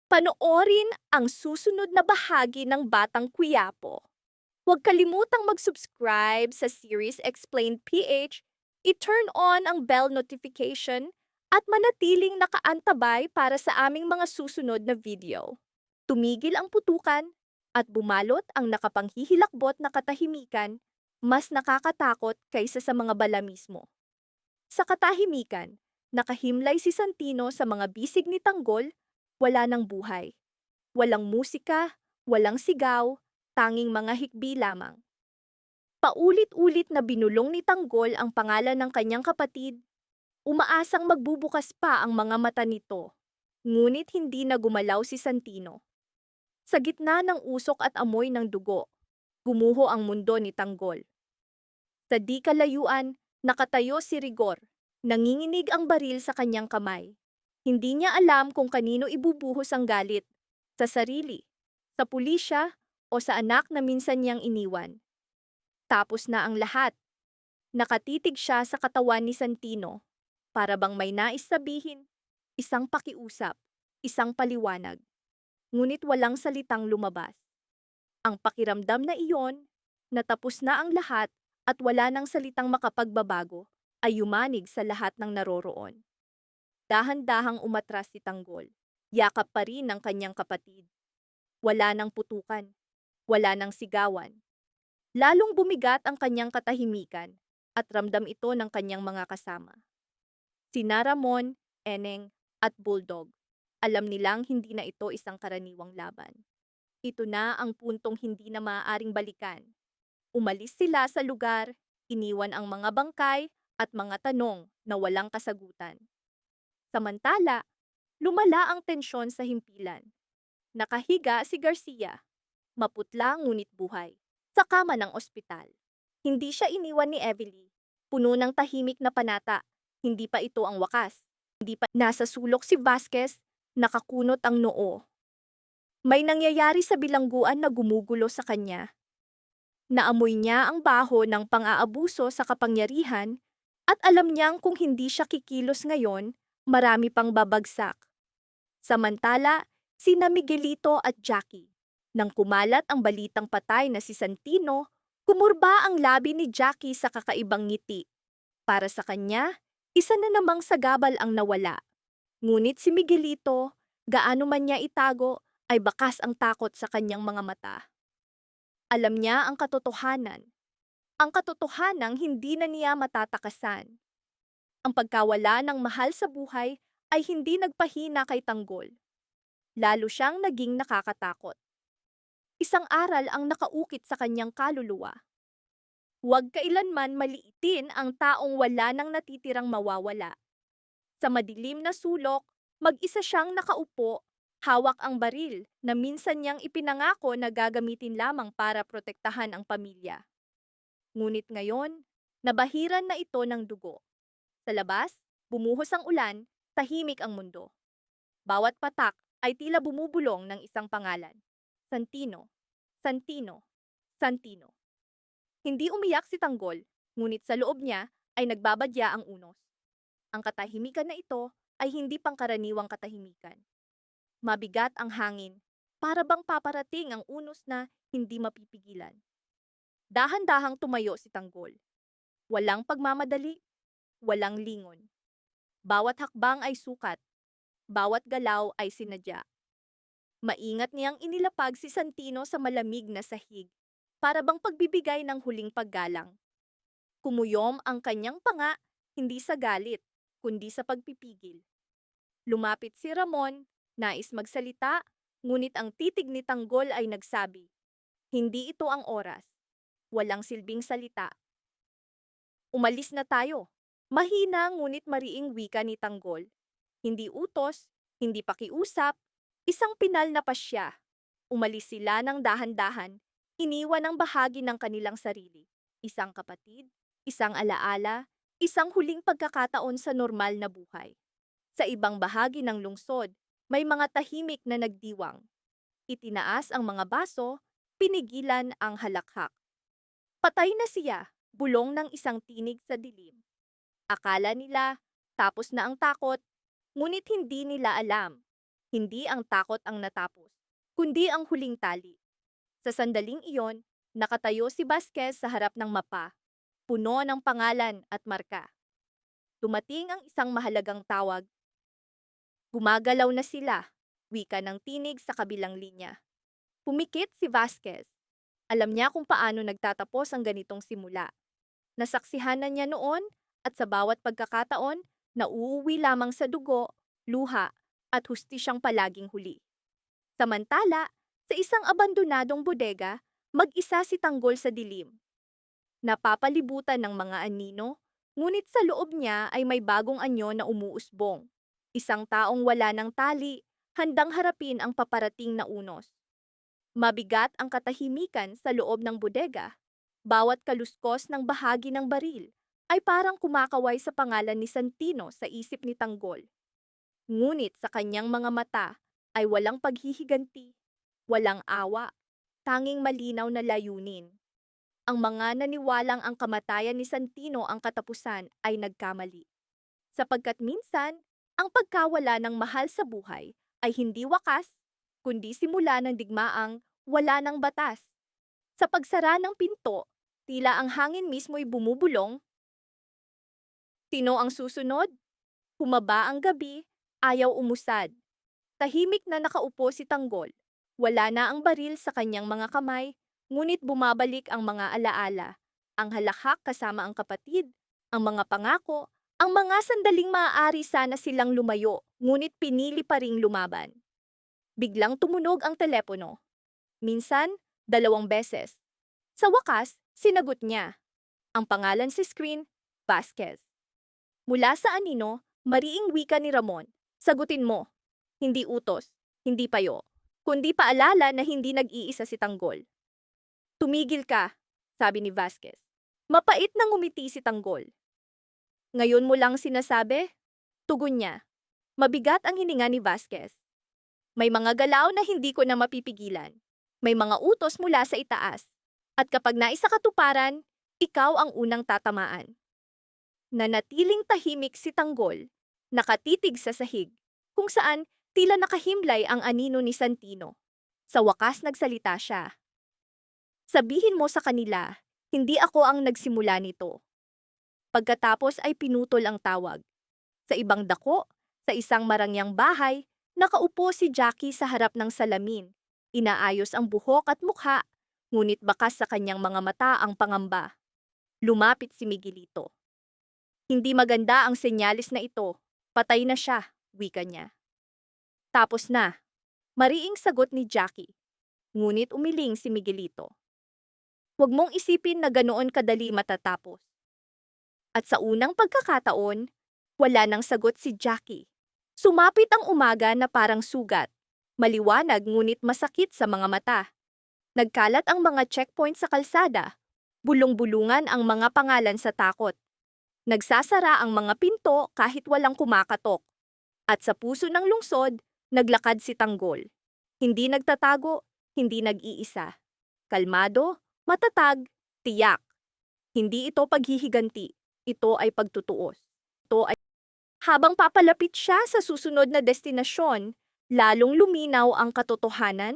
Panoorin ang susunod na bahagi ng Batang Quiapo. Huwag kalimutang mag-subscribe sa Series Explained PH, i-turn on ang bell notification, at manatiling nakaantabay para sa aming mga susunod na video. Tumigil ang putukan at bumalot ang nakapanghihilakbot na katahimikan, mas nakakatakot kaysa sa mga bala mismo. Sa katahimikan, nakahimlay si Santino sa mga bisig ni Tanggol, wala ng buhay. Walang musika, walang sigaw, tanging mga hikbi lamang. Paulit-ulit na binulong ni Tanggol ang pangalan ng kanyang kapatid, umaasang magbubukas pa ang mga mata nito. Ngunit hindi na gumalaw si Santino. Sa gitna ng usok at amoy ng dugo, gumuho ang mundo ni Tanggol. Sa di kalayuan, nakatayo si Rigor. Nanginginig ang baril sa kanyang kamay. Hindi niya alam kung kanino ibubuhos ang galit. Sa sarili, sa pulisya, o sa anak na minsan niyang iniwan. Tapos na ang lahat. Nakatitig siya sa katawan ni Santino. Para bang may nais sabihin. Isang pakiusap, isang paliwanag. Ngunit walang salitang lumabas. Ang pakiramdam na iyon, natapos na ang lahat at wala nang salitang makapagbabago, ay yumanig sa lahat ng naroroon. Dahan-dahang umatras si Tanggol. Yakap pa rin ng kanyang kapatid. Wala nang putukan. Wala nang sigawan. Lalong bumigat ang kanyang katahimikan at ramdam ito ng kanyang mga kasama. Sina Ramon, Eneng, at Bulldog. Alam nilang hindi na ito isang karaniwang laban. Ito na ang puntong hindi na maaaring balikan. Umalis sila sa lugar, iniwan ang mga bangkay at mga tanong na walang kasagutan. Samantala, lumala ang tensyon sa himpilan. Nakahiga si Garcia, maputla ngunit buhay, sa kama ng ospital. Hindi siya iniwan ni Evely, puno ng tahimik na panata. Hindi pa ito ang wakas. Hindi pa nasa sulok si Vasquez, nakakunot ang noo. May nangyayari sa bilangguan na gumugulo sa kanya. Naamoy niya ang baho ng pang-aabuso sa kapangyarihan at alam niyang kung hindi siya kikilos ngayon, marami pang babagsak. Samantala, sina Miguelito at Jackie. Nang kumalat ang balitang patay na si Santino, kumurba ang labi ni Jackie sa kakaibang ngiti. Para sa kanya, isa na namang sagabal ang nawala. Ngunit si Miguelito, gaano man niya itago, ay bakas ang takot sa kanyang mga mata. Alam niya ang katotohanan. Ang katotohanang hindi na niya matatakasan. Ang pagkawala ng mahal sa buhay ay hindi nagpahina kay Tanggol. Lalo siyang naging nakakatakot. Isang aral ang nakaukit sa kanyang kaluluwa. Huwag kailanman maliitin ang taong wala nang natitirang mawawala. Sa madilim na sulok, mag-isa siyang nakaupo, hawak ang baril na minsan niyang ipinangako na gagamitin lamang para protektahan ang pamilya. Ngunit ngayon, nabahiran na ito ng dugo. Sa labas, bumuhos ang ulan, tahimik ang mundo. Bawat patak ay tila bumubulong ng isang pangalan. Santino, Santino, Santino. Hindi umiyak si Tanggol, ngunit sa loob niya ay nagbabadya ang unos. Ang katahimikan na ito ay hindi pangkaraniwang katahimikan. Mabigat ang hangin, para bang paparating ang unos na hindi mapipigilan. Dahan-dahang tumayo si Tanggol. Walang pagmamadali, walang lingon. Bawat hakbang ay sukat, bawat galaw ay sinadya. Maingat niyang inilapag si Santino sa malamig na sahig, para bang pagbibigay ng huling paggalang. Kumuyom ang kanyang panga, hindi sa galit, kundi sa pagpipigil. Lumapit si Ramon, nais magsalita, ngunit ang titig ni Tanggol ay nagsabi, hindi ito ang oras. Walang silbing salita. Umalis na tayo. Mahina ngunit mariing wika ni Tanggol. Hindi utos, hindi pakiusap, isang pinal na pasya. Umalis sila ng dahan-dahan, iniwan ang bahagi ng kanilang sarili. Isang kapatid, isang alaala, isang huling pagkakataon sa normal na buhay. Sa ibang bahagi ng lungsod, may mga tahimik na nagdiwang. Itinaas ang mga baso, pinigilan ang halakhak. Patay na siya, bulong ng isang tinig sa dilim. Akala nila, tapos na ang takot, ngunit hindi nila alam. Hindi ang takot ang natapos, kundi ang huling tali. Sa sandaling iyon, nakatayo si Vasquez sa harap ng mapa, puno ng pangalan at marka. Dumating ang isang mahalagang tawag. Gumagalaw na sila, wika ng tinig sa kabilang linya. Pumikit si Vasquez. Alam niya kung paano nagtatapos ang ganitong simula. Nasaksihan na niya noon at sa bawat pagkakataon, nauuwi lamang sa dugo, luha at hustisyang palaging huli. Samantala, sa isang abandonadong bodega, mag-isa si Tanggol sa dilim. Napapalibutan ng mga anino, ngunit sa loob niya ay may bagong anyo na umuusbong. Isang taong wala ng tali, handang harapin ang paparating na unos. Mabigat ang katahimikan sa loob ng bodega. Bawat kaluskos ng bahagi ng baril ay parang kumakaway sa pangalan ni Santino sa isip ni Tanggol. Ngunit sa kanyang mga mata ay walang paghihiganti, walang awa, tanging malinaw na layunin. Ang mga naniwalang ang kamatayan ni Santino ang katapusan ay nagkamali. Sapagkat minsan, ang pagkawala ng mahal sa buhay ay hindi wakas, kundi simula ng digmaang wala ng batas. Sa pagsara ng pinto, tila ang hangin mismo'y bumubulong. Sino ang susunod? Humaba ang gabi, ayaw umusad. Tahimik na nakaupo si Tanggol. Wala na ang baril sa kanyang mga kamay, ngunit bumabalik ang mga alaala. Ang halakhak kasama ang kapatid, ang mga pangako, ang mga sandaling maaari sana silang lumayo, ngunit pinili pa ring lumaban. Biglang tumunog ang telepono. Minsan, 2 beses. Sa wakas, sinagot niya. Ang pangalan sa screen, Vasquez. Mula sa anino, mariing wika ni Ramon. Sagutin mo. Hindi utos, hindi payo, kundi paalala na hindi nag-iisa si Tanggol. Tumigil ka, sabi ni Vasquez. Mapait nang ngumiti si Tanggol. Ngayon mo lang sinasabi? Tugon niya. Mabigat ang hininga ni Vasquez. May mga galaw na hindi ko na mapipigilan. May mga utos mula sa itaas. At kapag naisakatuparan, ikaw ang unang tatamaan. Nanatiling tahimik si Tanggol, nakatitig sa sahig, kung saan tila nakahimlay ang anino ni Santino. Sa wakas nagsalita siya. Sabihin mo sa kanila, hindi ako ang nagsimula nito. Pagkatapos ay pinutol ang tawag. Sa ibang dako, sa isang marangyang bahay, nakaupo si Jackie sa harap ng salamin. Inaayos ang buhok at mukha, ngunit bakas sa kanyang mga mata ang pangamba. Lumapit si Miguelito. Hindi maganda ang senyalis na ito. Patay na siya, wika niya. Tapos na. Mariing sagot ni Jackie. Ngunit umiling si Miguelito. Huwag mong isipin na ganoon kadali matatapos. At sa unang pagkakataon, wala nang sagot si Jackie. Sumapit ang umaga na parang sugat. Maliwanag ngunit masakit sa mga mata. Nagkalat ang mga checkpoint sa kalsada. Bulong-bulungan ang mga pangalan sa takot. Nagsasara ang mga pinto kahit walang kumakatok. At sa puso ng lungsod, naglakad si Tanggol. Hindi nagtatago, hindi nag-iisa. Kalmado, matatag, tiyak. Hindi ito paghihiganti, ito ay pagtutuos. Ito ay habang papalapit siya sa susunod na destinasyon, lalong luminaw ang katotohanan.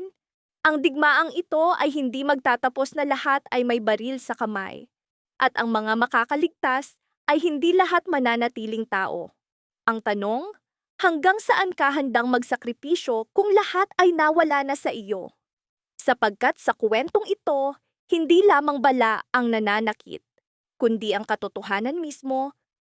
Ang digmaang ito ay hindi magtatapos na lahat ay may baril sa kamay. At ang mga makakaligtas ay hindi lahat mananatiling tao. Ang tanong, hanggang saan ka handang magsakripisyo kung lahat ay nawala na sa iyo? Sapagkat sa kwentong ito, hindi lamang bala ang nananakit, kundi ang katotohanan mismo